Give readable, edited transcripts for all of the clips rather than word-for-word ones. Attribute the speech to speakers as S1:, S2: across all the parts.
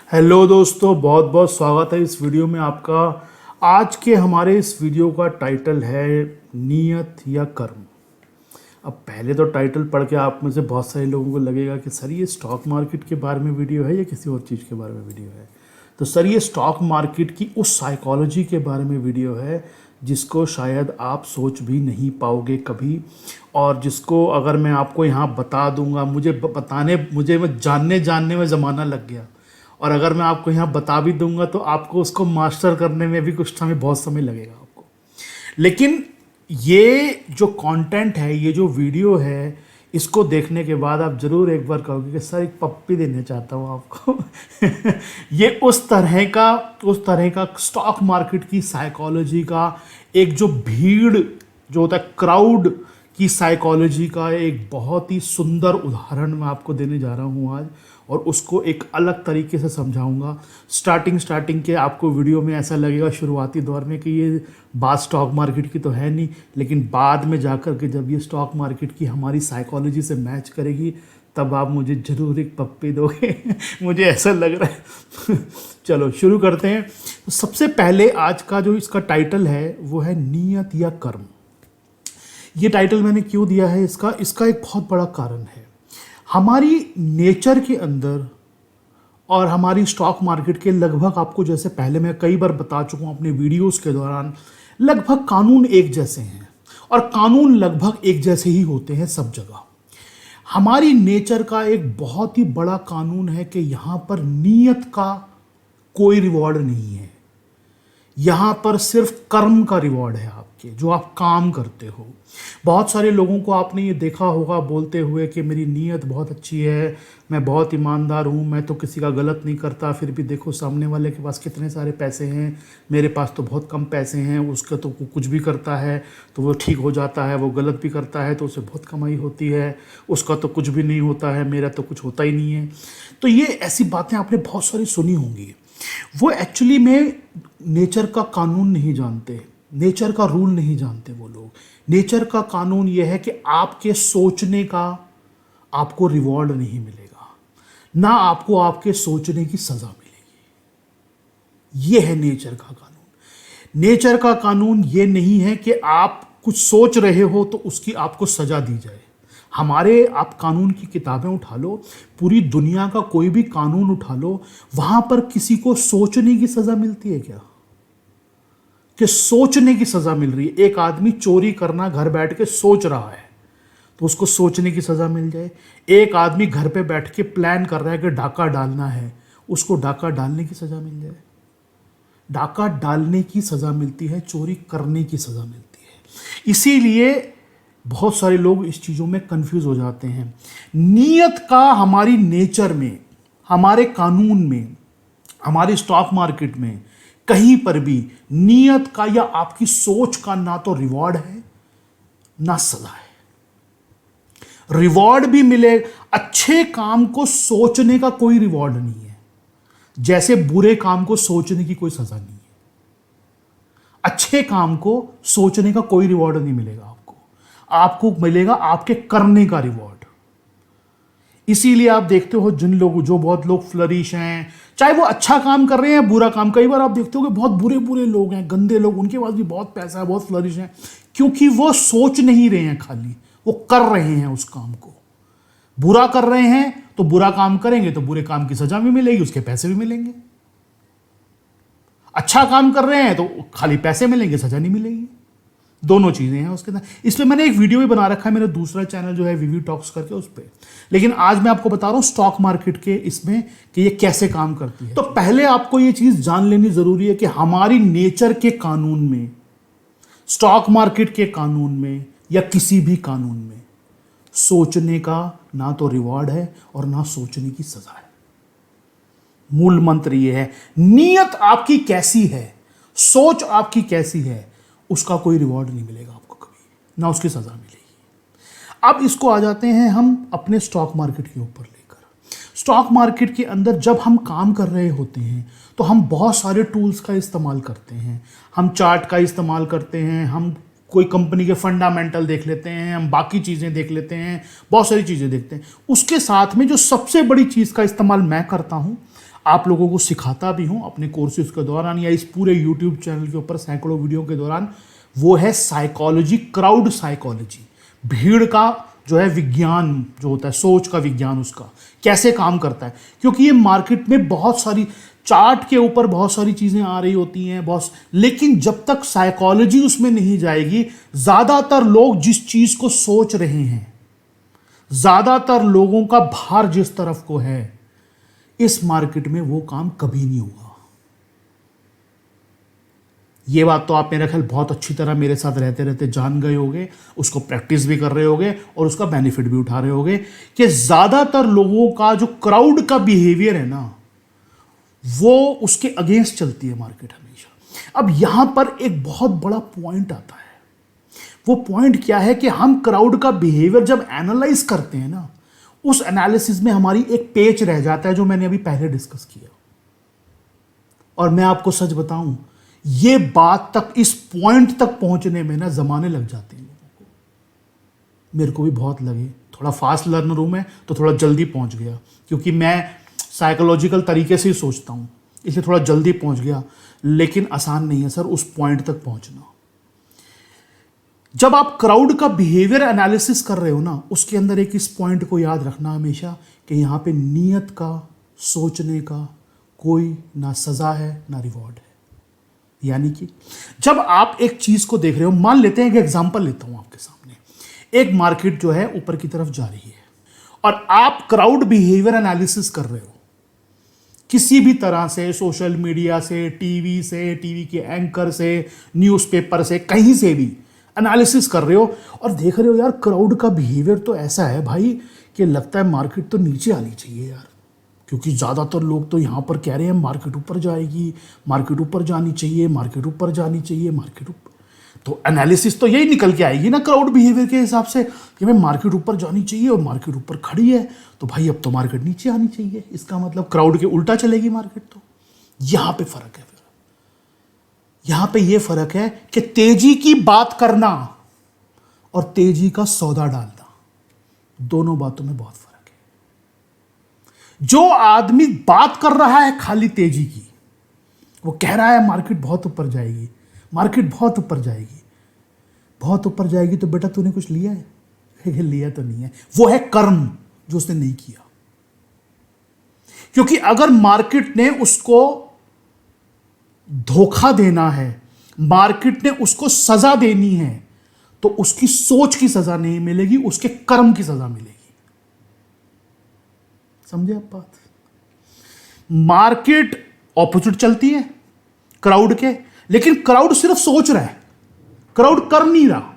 S1: Hello दोस्तों, बहुत बहुत स्वागत है इस वीडियो में आपका। आज के हमारे इस वीडियो का टाइटल है नियत या कर्म। अब पहले तो टाइटल पढ़ के आप में से बहुत सारे लोगों को लगेगा कि सर ये स्टॉक मार्केट के बारे में वीडियो है या किसी और चीज़ के बारे में वीडियो है। तो सर ये स्टॉक मार्केट की उस साइकोलॉजी के बारे में वीडियो है जिसको शायद आप सोच भी नहीं पाओगे कभी, और जिसको अगर मैं आपको यहाँ बता दूंगा, मुझे जानने में ज़माना लग गया, और अगर मैं आपको यहाँ बता भी दूंगा तो आपको उसको मास्टर करने में भी बहुत समय लगेगा आपको। लेकिन ये जो कंटेंट है, ये जो वीडियो है, इसको देखने के बाद आप ज़रूर एक बार कहोगे कि सर एक पप्पी देना चाहता हूँ आपको। ये उस तरह का स्टॉक मार्केट की साइकोलॉजी का एक जो भीड़ जो होता है, क्राउड की साइकोलॉजी का एक बहुत ही सुंदर उदाहरण मैं आपको देने जा रहा हूँ आज, और उसको एक अलग तरीके से समझाऊंगा। स्टार्टिंग के आपको वीडियो में ऐसा लगेगा शुरुआती दौर में कि ये बात स्टॉक मार्केट की तो है नहीं, लेकिन बाद में जाकर के जब ये स्टॉक मार्केट की हमारी साइकोलॉजी से मैच करेगी तब आप मुझे ज़रूर एक पप्पी दोगे। मुझे ऐसा लग रहा है। चलो शुरू करते हैं। तो सबसे पहले आज का जो इसका टाइटल है वो है नियत या कर्म। ये टाइटल मैंने क्यों दिया है, इसका एक बहुत बड़ा कारण है। हमारी नेचर के अंदर और हमारी स्टॉक मार्केट के लगभग, आपको जैसे पहले मैं कई बार बता चुका हूँ अपने वीडियोस के दौरान, लगभग कानून एक जैसे हैं, और कानून लगभग एक जैसे ही होते हैं सब जगह। हमारी नेचर का एक बहुत ही बड़ा कानून है कि यहाँ पर नियत का कोई रिवॉर्ड नहीं है, यहाँ पर सिर्फ कर्म का रिवॉर्ड है आपके, जो आप काम करते हो। बहुत सारे लोगों को आपने ये देखा होगा बोलते हुए कि मेरी नीयत बहुत अच्छी है, मैं बहुत ईमानदार हूँ, मैं तो किसी का गलत नहीं करता, फिर भी देखो सामने वाले के पास कितने सारे पैसे हैं, मेरे पास तो बहुत कम पैसे हैं, उसका तो कुछ भी करता है तो वो ठीक हो जाता है, वो गलत भी करता है तो उसे बहुत कमाई होती है, उसका तो कुछ भी नहीं होता है, मेरा तो कुछ होता ही नहीं है। तो ये ऐसी बातें आपने बहुत सारी सुनी होंगी। वो एक्चुअली में नेचर का कानून नहीं जानते, नेचर का रूल नहीं जानते वो लोग। नेचर का कानून ये है कि आपके सोचने का आपको रिवॉर्ड नहीं मिलेगा, ना आपको आपके सोचने की सजा मिलेगी। ये है नेचर का कानून। नेचर का कानून ये नहीं है कि आप कुछ सोच रहे हो तो उसकी आपको सजा दी जाए। आप कानून की किताबें उठा लो, पूरी दुनिया का कोई भी कानून उठा लो, वहां पर किसी को सोचने की सजा मिलती है क्या? कि सोचने की सजा मिल रही है। एक आदमी चोरी करना घर बैठ के सोच रहा है तो उसको सोचने की सजा मिल जाए। एक आदमी घर पे बैठ के प्लान कर रहा है कि डाका डालना है, उसको डाका डालने की सजा मिल जाए। डाका डालने की सजा मिलती है, चोरी करने की सजा मिलती है। इसीलिए बहुत सारे लोग इस चीज़ों में कंफ्यूज हो जाते हैं। नियत का हमारी नेचर में, हमारे कानून में, हमारे स्टॉक मार्केट में कहीं पर भी नियत का या आपकी सोच का ना तो रिवॉर्ड है ना सजा है। रिवॉर्ड भी मिले, अच्छे काम को सोचने का कोई रिवॉर्ड नहीं है, जैसे बुरे काम को सोचने की कोई सजा नहीं है। अच्छे काम को सोचने का कोई रिवॉर्ड नहीं मिलेगा आपको मिलेगा आपके करने का रिवॉर्ड। इसीलिए आप देखते हो जो बहुत लोग फ्लरिश हैं, चाहे वो अच्छा काम कर रहे हैं बुरा काम, कई बार आप देखते हो कि बहुत बुरे लोग हैं, गंदे लोग, उनके पास भी बहुत पैसा है, बहुत फ्लरिश हैं, क्योंकि वो सोच नहीं रहे हैं, खाली वो कर रहे हैं उस काम को। बुरा कर रहे हैं तो बुरा काम करेंगे तो बुरे काम की सजा भी मिलेगी, उसके पैसे भी मिलेंगे। अच्छा काम कर रहे हैं तो खाली पैसे मिलेंगे, सजा नहीं मिलेगी। दोनों चीजें हैं उसके अंदर। इसलिए मैंने एक वीडियो भी बना रखा है, मेरा दूसरा चैनल जो है वीवी टॉक्स करके, उस पर। लेकिन आज मैं आपको बता रहा हूं स्टॉक मार्केट के इसमें कि ये कैसे काम करती है। तो पहले आपको ये चीज जान लेनी जरूरी है कि हमारी नेचर के कानून में, स्टॉक मार्केट के कानून में या किसी भी कानून में, सोचने का ना तो रिवॉर्ड है और ना सोचने की सजा है। मूल मंत्र ये है, नियत आपकी कैसी है, सोच आपकी कैसी है, उसका कोई रिवॉर्ड नहीं मिलेगा आपको कभी, ना उसकी सजा मिलेगी। अब इसको आ जाते हैं हम अपने स्टॉक मार्केट के ऊपर लेकर। स्टॉक मार्केट के अंदर जब हम काम कर रहे होते हैं तो हम बहुत सारे टूल्स का इस्तेमाल करते हैं। हम चार्ट का इस्तेमाल करते हैं, हम कोई कंपनी के फंडामेंटल देख लेते हैं, हम बाकी चीज़ें देख लेते हैं, बहुत सारी चीज़ें देखते हैं। उसके साथ में जो सबसे बड़ी चीज़ का इस्तेमाल मैं करता हूँ, आप लोगों को सिखाता भी हूं अपने कोर्सेज के दौरान या इस पूरे यूट्यूब चैनल के ऊपर सैकड़ों वीडियो के दौरान, वो है साइकोलॉजी, क्राउड साइकोलॉजी। भीड़ का जो है विज्ञान जो होता है, सोच का विज्ञान, उसका कैसे काम करता है। क्योंकि ये मार्केट में बहुत सारी चार्ट के ऊपर बहुत सारी चीज़ें आ रही होती हैं बहुत, लेकिन जब तक साइकोलॉजी उसमें नहीं जाएगी, ज़्यादातर लोग जिस चीज़ को सोच रहे हैं, ज़्यादातर लोगों का भार जिस तरफ को है, इस मार्केट में वो काम कभी नहीं होगा। ये बात तो आप मेरा ख्याल बहुत अच्छी तरह मेरे साथ रहते रहते जान गए होंगे, उसको प्रैक्टिस भी कर रहे होंगे और उसका बेनिफिट भी उठा रहे होंगे कि ज़्यादातर लोगों का जो क्राउड का बिहेवियर है ना, वो उसके अगेंस्ट चलती है मार्केट हमेशा। अब यहां पर एक बहुत बड़ा पॉइंट आता है। वो पॉइंट क्या है कि हम क्राउड का बिहेवियर जब एनालाइज करते हैं ना, उस एनालिसिस में हमारी एक पेच रह जाता है जो मैंने अभी पहले डिस्कस किया। और मैं आपको सच बताऊं, ये बात तक, इस पॉइंट तक पहुंचने में ना जमाने लग जाते हैं लोगों को। मेरे को भी बहुत लगे, थोड़ा फास्ट लर्नर हूं मैं, तो थोड़ा जल्दी पहुंच गया, क्योंकि मैं साइकोलॉजिकल तरीके से ही सोचता हूं, इसलिए थोड़ा जल्दी पहुंच गया। लेकिन आसान नहीं है सर उस पॉइंट तक पहुंचना। जब आप क्राउड का बिहेवियर एनालिसिस कर रहे हो ना, उसके अंदर एक इस पॉइंट को याद रखना हमेशा कि यहां पे नीयत का, सोचने का कोई ना सजा है ना रिवॉर्ड है। यानी कि जब आप एक चीज को देख रहे हो, मान लेते हैं, एक एग्जांपल लेता हूं आपके सामने, एक मार्केट जो है ऊपर की तरफ जा रही है और आप क्राउड बिहेवियर एनालिसिस कर रहे हो, किसी भी तरह से, सोशल मीडिया से, टीवी के एंकर से, न्यूज़पेपर से, कहीं से भी एनालिसिस कर रहे हो और देख रहे हो यार क्राउड का बिहेवियर तो ऐसा है भाई कि लगता है मार्केट तो नीचे आनी चाहिए यार, क्योंकि ज़्यादातर लोग तो यहाँ पर कह रहे हैं मार्केट ऊपर जाएगी, मार्केट ऊपर जानी चाहिए, मार्केट ऊपर जानी चाहिए, मार्केट ऊपर। तो एनालिसिस तो यही निकल के आएगी ना क्राउड बिहेवियर के हिसाब से कि भाई मार्केट ऊपर जानी चाहिए और मार्केट ऊपर खड़ी है, तो भाई अब तो मार्केट नीचे आनी चाहिए। इसका मतलब क्राउड के उल्टा चलेगी मार्केट। तो यहाँ पे फर्क है। फिर यहाँ पे ये फर्क है कि तेजी की बात करना और तेजी का सौदा डालना, दोनों बातों में बहुत फर्क है। जो आदमी बात कर रहा है खाली तेजी की, वो कह रहा है मार्केट बहुत ऊपर जाएगी, मार्केट बहुत ऊपर जाएगी, बहुत ऊपर जाएगी, तो बेटा तूने कुछ लिया है? लिया तो नहीं है। वो है कर्म जो उसने नहीं किया। क्योंकि अगर मार्केट ने उसको धोखा देना है, मार्केट ने उसको सजा देनी है, तो उसकी सोच की सजा नहीं मिलेगी, उसके कर्म की सजा मिलेगी। समझे आप बात? मार्केट ऑपोजिट चलती है क्राउड के, लेकिन क्राउड सिर्फ सोच रहा है, क्राउड कर नहीं रहा।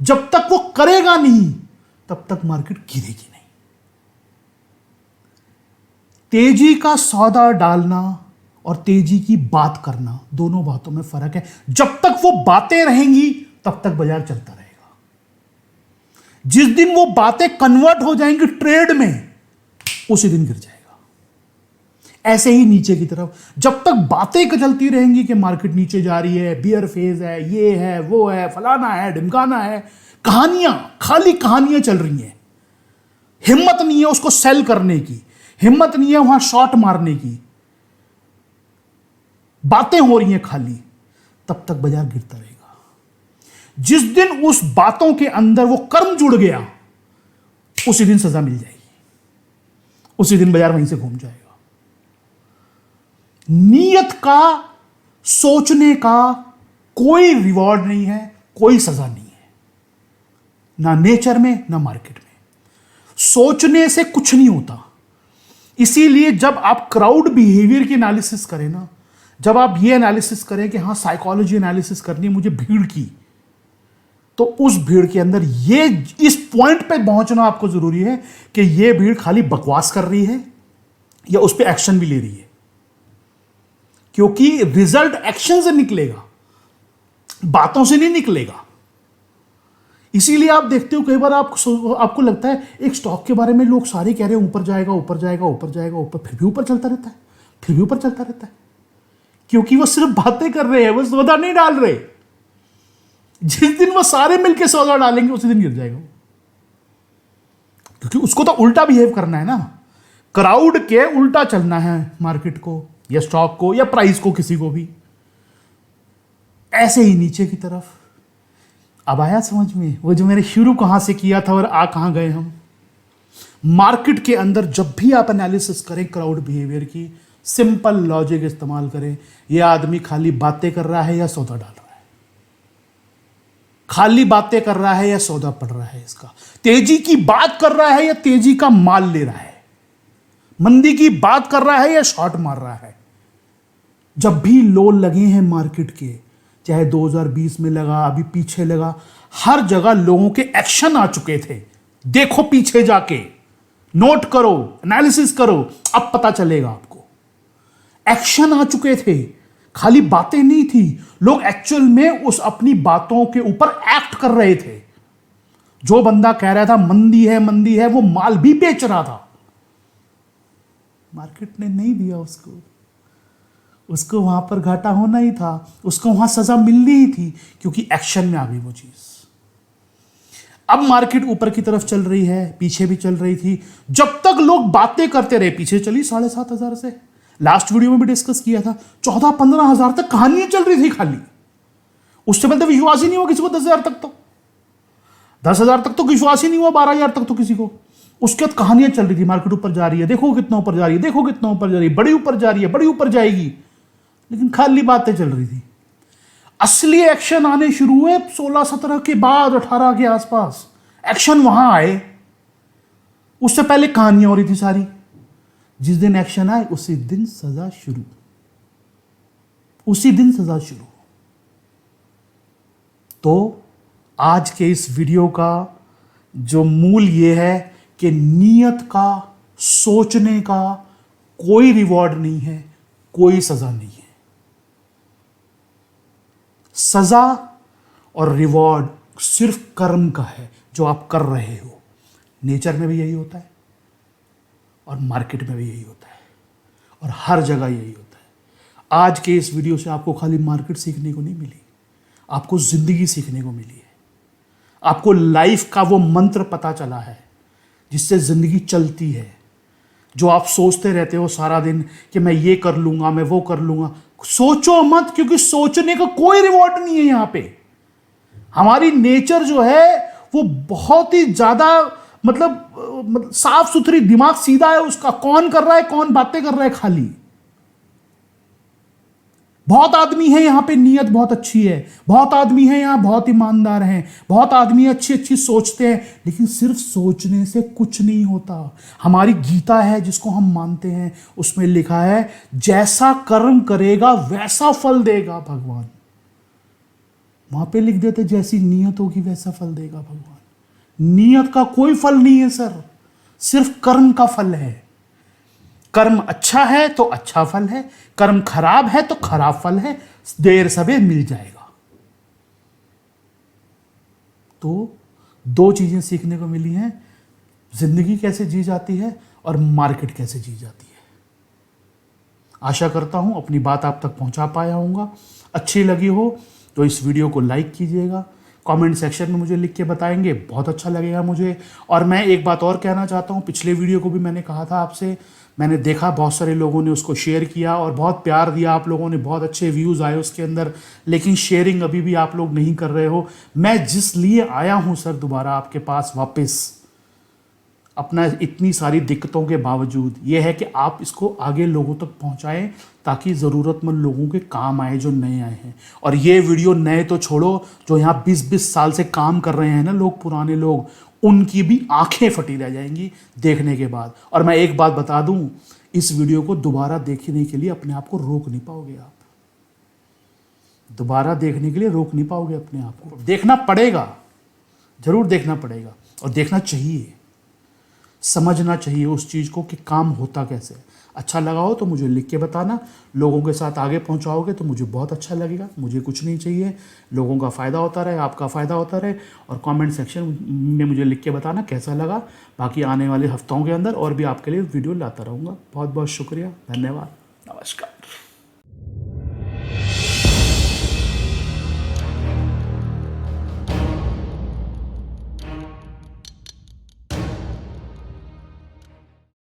S1: जब तक वो करेगा नहीं, तब तक मार्केट गिरेगी नहीं। तेजी का सौदा डालना और तेजी की बात करना, दोनों बातों में फर्क है। जब तक वो बातें रहेंगी तब तक बाजार चलता रहेगा। जिस दिन वो बातें कन्वर्ट हो जाएंगी ट्रेड में, उसी दिन गिर जाएगा। ऐसे ही नीचे की तरफ जब तक बातें चलती रहेंगी कि मार्केट नीचे जा रही है, बियर फेज है, ये है, वो है, फलाना है, ढिमकाना है, कहानियां, खाली कहानियां चल रही हैं, हिम्मत नहीं है उसको सेल करने की, हिम्मत नहीं है वहां शॉट मारने की, बातें हो रही हैं खाली, तब तक बाजार गिरता रहेगा। जिस दिन उस बातों के अंदर वो कर्म जुड़ गया, उसी दिन सजा मिल जाएगी, उसी दिन बाजार वहीं से घूम जाएगा। नीयत का, सोचने का कोई रिवॉर्ड नहीं है, कोई सजा नहीं है, ना नेचर में ना मार्केट में। सोचने से कुछ नहीं होता। इसीलिए जब आप क्राउड बिहेवियर की एनालिसिस करें ना, जब आप ये एनालिसिस करें कि हाँ साइकोलॉजी एनालिसिस करनी है मुझे भीड़ की, तो उस भीड़ के अंदर ये, इस पॉइंट पे पहुंचना आपको जरूरी है कि ये भीड़ खाली बकवास कर रही है या उस पर एक्शन भी ले रही है, क्योंकि रिजल्ट एक्शन से निकलेगा, बातों से नहीं निकलेगा। इसीलिए आप देखते हो कई बार आपको लगता है एक स्टॉक के बारे में लोग सारे कह रहे हैं ऊपर जाएगा, ऊपर जाएगा, ऊपर जाएगा, ऊपर, फिर भी ऊपर चलता रहता है, फिर भी ऊपर चलता रहता है, क्योंकि वो सिर्फ बातें कर रहे हैं, वो सौदा नहीं डाल रहे। जिस दिन वो सारे मिलकर सौदा डालेंगे उसी दिन गिर जाएगा, क्योंकि उसको तो उल्टा बिहेव करना है ना। क्राउड के उल्टा चलना है मार्केट को या स्टॉक को या प्राइस को, किसी को भी, ऐसे ही नीचे की तरफ। अब आया समझ में वो जो मैंने शुरू कहां से किया था और आ कहां गए हम। मार्केट के अंदर जब भी आप एनालिसिस करें क्राउड बिहेवियर की, सिंपल लॉजिक इस्तेमाल करें। यह आदमी खाली बातें कर रहा है या सौदा डाल रहा है, खाली बातें कर रहा है या सौदा पड़ रहा है, इसका तेजी की बात कर रहा है या तेजी का माल ले रहा है, मंदी की बात कर रहा है या शॉर्ट मार रहा है। जब भी लो लगे हैं मार्केट के, चाहे 2020 में लगा, अभी पीछे लगा, हर जगह लोगों के एक्शन आ चुके थे। देखो पीछे जाके, नोट करो, एनालिसिस करो, अब पता चलेगा आपको। एक्शन आ चुके थे, खाली बातें नहीं थी। लोग एक्चुअल में उस अपनी बातों के ऊपर एक्ट कर रहे थे। जो बंदा कह रहा था मंदी है, वो माल भी बेच रहा था। मार्केट ने नहीं दिया उसको वहां पर घाटा होना ही था, उसको वहां सजा मिलनी ही थी, क्योंकि एक्शन में आ गई वो चीज। अब मार्केट ऊपर की तरफ चल रही है, पीछे भी चल रही थी। जब तक लोग बातें करते रहे, पीछे चली 7,500 से। लास्ट वीडियो में भी डिस्कस किया था, 14-15 हजार तक कहानियां चल रही थी खाली। उससे पहले तो विश्वास ही नहीं हुआ किसी को 10,000 तक, तो 10,000 तक तो विश्वास ही नहीं हुआ, 12,000 तक तो किसी को। उसके बाद कहानियां चल रही थी, मार्केट ऊपर जा रही है, देखो कितना ऊपर जा रही है, देखो कितना ऊपर जा रही है, बड़ी ऊपर जा रही है, बड़ी ऊपर जाएगी, लेकिन खाली बातें चल रही थी। असली एक्शन आने शुरू हुए 16-17 के बाद, 18 के आसपास एक्शन वहां आए। उससे पहले कहानियां हो रही थी सारी। जिस दिन एक्शन आए उसी दिन सजा शुरू, उसी दिन सजा शुरू। तो आज के इस वीडियो का जो मूल ये है कि नियत का, सोचने का कोई रिवॉर्ड नहीं है, कोई सजा नहीं है। सजा और रिवॉर्ड सिर्फ कर्म का है जो आप कर रहे हो। नेचर में भी यही होता है और मार्केट में भी यही होता है और हर जगह यही होता है। आज के इस वीडियो से आपको खाली मार्केट सीखने को नहीं मिली, आपको जिंदगी सीखने को मिली है। आपको लाइफ का वो मंत्र पता चला है जिससे जिंदगी चलती है। जो आप सोचते रहते हो सारा दिन कि मैं ये कर लूंगा, मैं वो कर लूंगा, सोचो मत, क्योंकि सोचने का कोई रिवॉर्ड नहीं है। यहां पे हमारी नेचर जो है वो बहुत ही ज्यादा मतलब साफ सुथरी, दिमाग सीधा है उसका। कौन कर रहा है, कौन बातें कर रहा है खाली। बहुत आदमी है यहां पे नियत बहुत अच्छी है, बहुत आदमी है यहां बहुत ईमानदार हैं, बहुत आदमी अच्छी अच्छी सोचते हैं, लेकिन सिर्फ सोचने से कुछ नहीं होता। हमारी गीता है जिसको हम मानते हैं, उसमें लिखा है जैसा कर्म करेगा वैसा फल देगा भगवान। वहां पे लिख देते जैसी नियत होगी वैसा फल देगा भगवान। नियत का कोई फल नहीं है सर, सिर्फ कर्म का फल है। कर्म अच्छा है तो अच्छा फल है, कर्म खराब है तो खराब फल है, देर सवेर मिल जाएगा। तो दो चीजें सीखने को मिली हैं, जिंदगी कैसे जी जाती है और मार्केट कैसे जी जाती है। आशा करता हूं अपनी बात आप तक पहुंचा पाया होऊंगा। अच्छी लगी हो तो इस वीडियो को लाइक कीजिएगा, कमेंट सेक्शन में मुझे लिख के बताएंगे, बहुत अच्छा लगेगा मुझे। और मैं एक बात और कहना चाहता हूँ, पिछले वीडियो को भी मैंने कहा था आपसे, मैंने देखा बहुत सारे लोगों ने उसको शेयर किया और बहुत प्यार दिया आप लोगों ने, बहुत अच्छे व्यूज़ आए उसके अंदर, लेकिन शेयरिंग अभी भी आप लोग नहीं कर रहे हो। मैं जिस लिए आया हूँ सर दोबारा आपके पास वापस, अपना इतनी सारी दिक्कतों के बावजूद, यह है कि आप इसको आगे लोगों तक पहुंचाएं ताकि ज़रूरतमंद लोगों के काम आए जो नए आए हैं। और ये वीडियो नए तो छोड़ो, जो यहाँ 20-20 साल से काम कर रहे हैं ना लोग, पुराने लोग, उनकी भी आंखें फटी रह जाएंगी देखने के बाद। और मैं एक बात बता दूं, इस वीडियो को दोबारा देखने के लिए अपने आप को रोक नहीं पाओगे आप। दोबारा देखने के लिए रोक नहीं पाओगे अपने आप को। देखना पड़ेगा, जरूर देखना पड़ेगा और देखना चाहिए, समझना चाहिए उस चीज़ को कि काम होता कैसे। अच्छा लगा हो तो मुझे लिख के बताना, लोगों के साथ आगे पहुंचाओगे तो मुझे बहुत अच्छा लगेगा। मुझे कुछ नहीं चाहिए, लोगों का फ़ायदा होता रहे, आपका फ़ायदा होता रहे। और कमेंट सेक्शन में मुझे लिख के बताना कैसा लगा। बाकी आने वाले हफ्तों के अंदर और भी आपके लिए वीडियो लाता रहूँगा। बहुत बहुत शुक्रिया, धन्यवाद, नमस्कार।